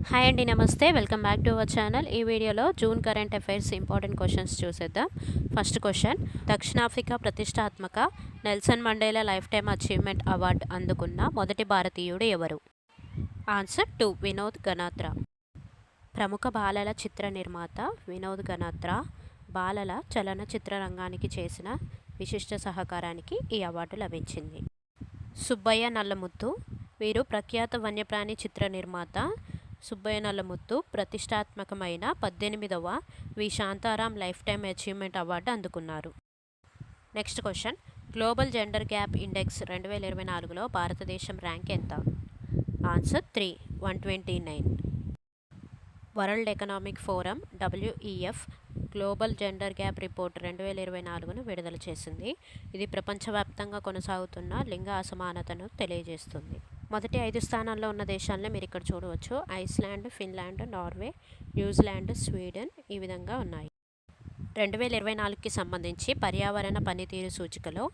Hi అండి, నమస్తే. Welcome back to our channel. ఈ వీడియోలో June current affairs important questions చూసేద్దాం. ఫస్ట్ క్వశ్చన్: దక్షిణాఫ్రికా ప్రతిష్టాత్మక Nelson Mandela life time achievement award అందుకున్న మొదటి భారతీయుడు ఎవరు? ఆన్సర్ 2, వినోద్ గనాత్రా. ప్రముఖ బాలల చిత్ర నిర్మాత వినోద్ గనాత్రా బాలల చలనచిత్ర రంగానికి చేసిన విశిష్ట సహకారానికి ఈ అవార్డు లభించింది. సుబ్బయ్య నల్లముత్తు వీరు ప్రఖ్యాత వన్యప్రాణి చిత్ర నిర్మాత. సుబ్బయ్య నల్లముత్తు ప్రతిష్టాత్మకమైన 18వ V Shantaram lifetime achievement award అందుకున్నారు. Next question: global gender gap index 2024లో భారతదేశం ర్యాంక్ ఎంత? Answer 3, 129. World economic forum WEF global gender gap report 2024ను విడుదల చేసింది. ఇది ప్రపంచవ్యాప్తంగా కొనసాగుతున్న లింగ అసమానతను తెలియజేస్తుంది. మొదటి 5 స్థానాల్లో ఉన్న దేశాలను మీరు ఇక్కడ చూడవచ్చు. Iceland, Finland, Norway, New Zealand, Sweden ఈ విధంగా ఉన్నాయి. 2024కి సంబంధించి పర్యావరణ పనితీరు సూచికలో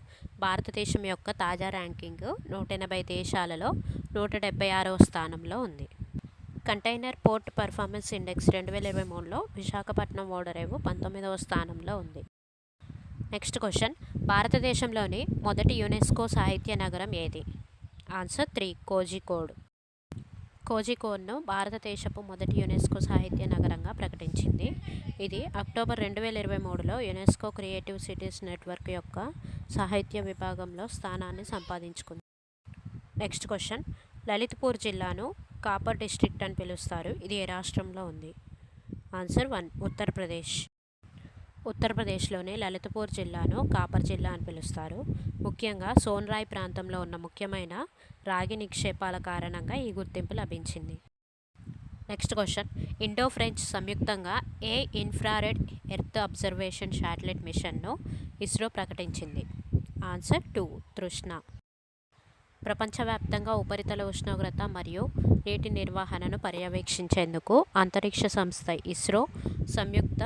భారతదేశం యొక్క తాజా ర్యాంకింగ్ 180 దేశాలలో 176వ స్థానంలో ఉంది. కంటైనర్ పోర్ట్ పర్ఫార్మెన్స్ ఇండెక్స్ 2023లో విశాఖపట్నం ఓడరేవు 19వ స్థానంలో ఉంది. నెక్స్ట్ క్వశ్చన్: భారతదేశంలోని మొదటి యునెస్కో సాహిత్య నగరం ఏది? ఆన్సర్ 3, కోజికోడ్. కోజికోడ్ను భారతదేశపు మొదటి యునెస్కో సాహిత్య నగరంగా ప్రకటించింది. ఇది అక్టోబర్ 2023లో యునెస్కో క్రియేటివ్ సిటీస్ నెట్వర్క్ యొక్క సాహిత్య విభాగంలో స్థానాన్ని సంపాదించుకుంది. నెక్స్ట్ క్వశ్చన్: లలిత్పూర్ జిల్లాను కాపర్ డిస్ట్రిక్ట్ అని పిలుస్తారు. ఇది ఏ రాష్ట్రంలో ఉంది? ఆన్సర్ 1, ఉత్తరప్రదేశ్. ఉత్తరప్రదేశ్లోని లలిత్పూర్ జిల్లాను కాపర్ జిల్లా అని పిలుస్తారు. ముఖ్యంగా సోన్రాయ్ ప్రాంతంలో ఉన్న ముఖ్యమైన రాగి నిక్షేపాల కారణంగా ఈ గుర్తింపు లభించింది. నెక్స్ట్ క్వశ్చన్: ఇండో ఫ్రెంచ్ సంయుక్తంగా ఏ ఇన్ఫ్రారెడ్ ఎర్త్ అబ్జర్వేషన్ శాటిలైట్ మిషన్ను ఇస్రో ప్రకటించింది? ఆన్సర్ 2, తృష్ణ. ప్రపంచవ్యాప్తంగా ఉపరితల ఉష్ణోగ్రత మరియు నీటి నిర్వహణను పర్యవేక్షించేందుకు అంతరిక్ష సంస్థ ఇస్రో సంయుక్త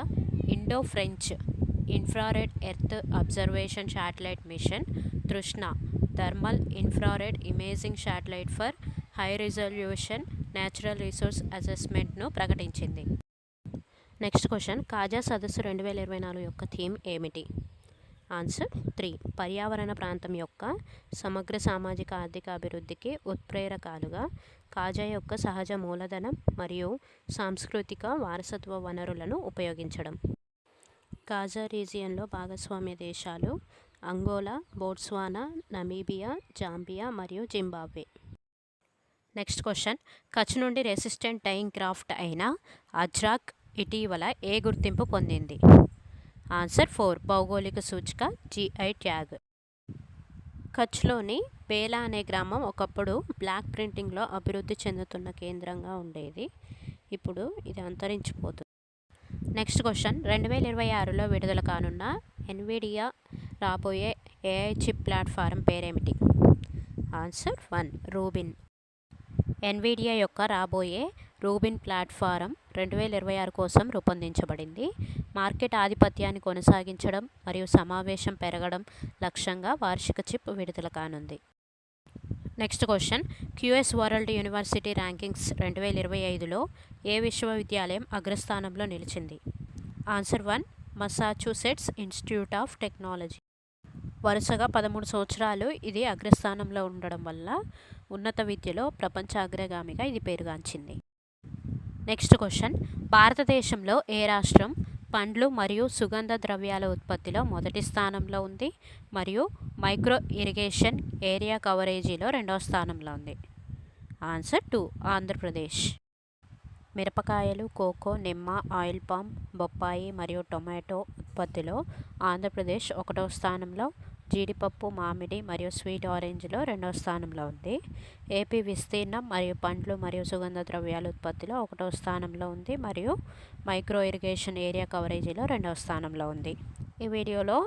Indo French infrared earth observation satellite mission Trishna thermal infrared imaging satellite for high resolution natural resource అసెస్మెంట్ను ప్రకటించింది. నెక్స్ట్ క్వశ్చన్: కాజా సదస్సు 2024 యొక్క థీమ్ ఏమిటి? ఆన్సర్ 3, పర్యావరణ ప్రాంతం యొక్క సమగ్ర సామాజిక ఆర్థిక అభివృద్ధికి ఉత్ప్రేరకాలుగా కాజా యొక్క సహజ మూలధనం మరియు సాంస్కృతిక వారసత్వ వనరులను ఉపయోగించడం. కాజా రీజియన్లో భాగస్వామ్య దేశాలు అంగోలా, బోట్స్వానా, నమీబియా, జాంబియా మరియు జింబాబ్వే. నెక్స్ట్ క్వశ్చన్: కచ్ నుండి రెసిస్టెంట్ డైయింగ్ క్రాఫ్ట్ అయిన అజ్రాక్ ఇటీవల ఏ గుర్తింపు పొందింది? ఆన్సర్ 4, భౌగోళిక సూచిక GI ట్యాగ్. కచ్లోని బేలా అనే గ్రామం ఒకప్పుడు బ్లాక్ ప్రింటింగ్లో అభివృద్ధి చెందుతున్న కేంద్రంగా ఉండేది. ఇప్పుడు ఇది అంతరించిపోతుంది. నెక్స్ట్ క్వశ్చన్: 2026లో విడుదల కానున్న ఎన్విడియా రాబోయే AI చిప్ ప్లాట్ఫారం పేరేమిటి? Answer 1, Rubin. ఎన్విడియా యొక్క రాబోయే రూబిన్ ప్లాట్ఫారం 2026 కోసం రూపొందించబడింది. మార్కెట్ ఆధిపత్యాన్ని కొనసాగించడం మరియు సమావేశం పెరగడం లక్ష్యంగా వార్షిక చిప్ విడుదల కానుంది. Next question: QS world university rankings 2025లో ఏ విశ్వవిద్యాలయం అగ్రస్థానంలో నిలిచింది? Answer 1, Massachusetts Institute of Technology. వరుసగా 13 సంవత్సరాలు ఇది అగ్రస్థానంలో ఉండడం వల్ల ఉన్నత విద్యలో ప్రపంచ అగ్రగామిగా ఇది పేరుగాంచింది. నెక్స్ట్ క్వశ్చన్: భారతదేశంలో ఏ రాష్ట్రం పండ్లు మరియు సుగంధ ద్రవ్యాల ఉత్పత్తిలో మొదటి స్థానంలో ఉంది మరియు మైక్రో ఇరిగేషన్ ఏరియా కవరేజీలో 2వ స్థానంలో ఉంది? ఆన్సర్ 2, ఆంధ్రప్రదేశ్. మిరపకాయలు, కోకో, నిమ్మ, ఆయిల్ పామ్, బొప్పాయి మరియు టొమాటో ఉత్పత్తిలో ఆంధ్రప్రదేశ్ 1వ స్థానంలో, జీడిపప్పు, మామిడి మరియు స్వీట్ ఆరెంజ్లో 2వ స్థానంలో ఉంది. ఏపీ విస్తీర్ణం మరియు పండ్లు మరియు సుగంధ ద్రవ్యాల ఉత్పత్తిలో 1వ స్థానంలో ఉంది మరియు మైక్రో ఇరిగేషన్ ఏరియా కవరేజీలో 2వ స్థానంలో ఉంది. ఈ వీడియోలో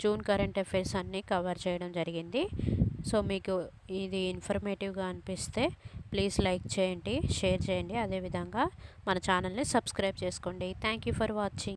జూన్ కరెంట్ అఫైర్స్ అన్నీ కవర్ చేయడం జరిగింది. సో మీకు ఇది ఇన్ఫర్మేటివ్గా అనిపిస్తే ప్లీజ్ లైక్ చేయండి, షేర్ చేయండి, అదేవిధంగా మన ఛానల్ని సబ్స్క్రైబ్ చేసుకోండి. Thank you for watching.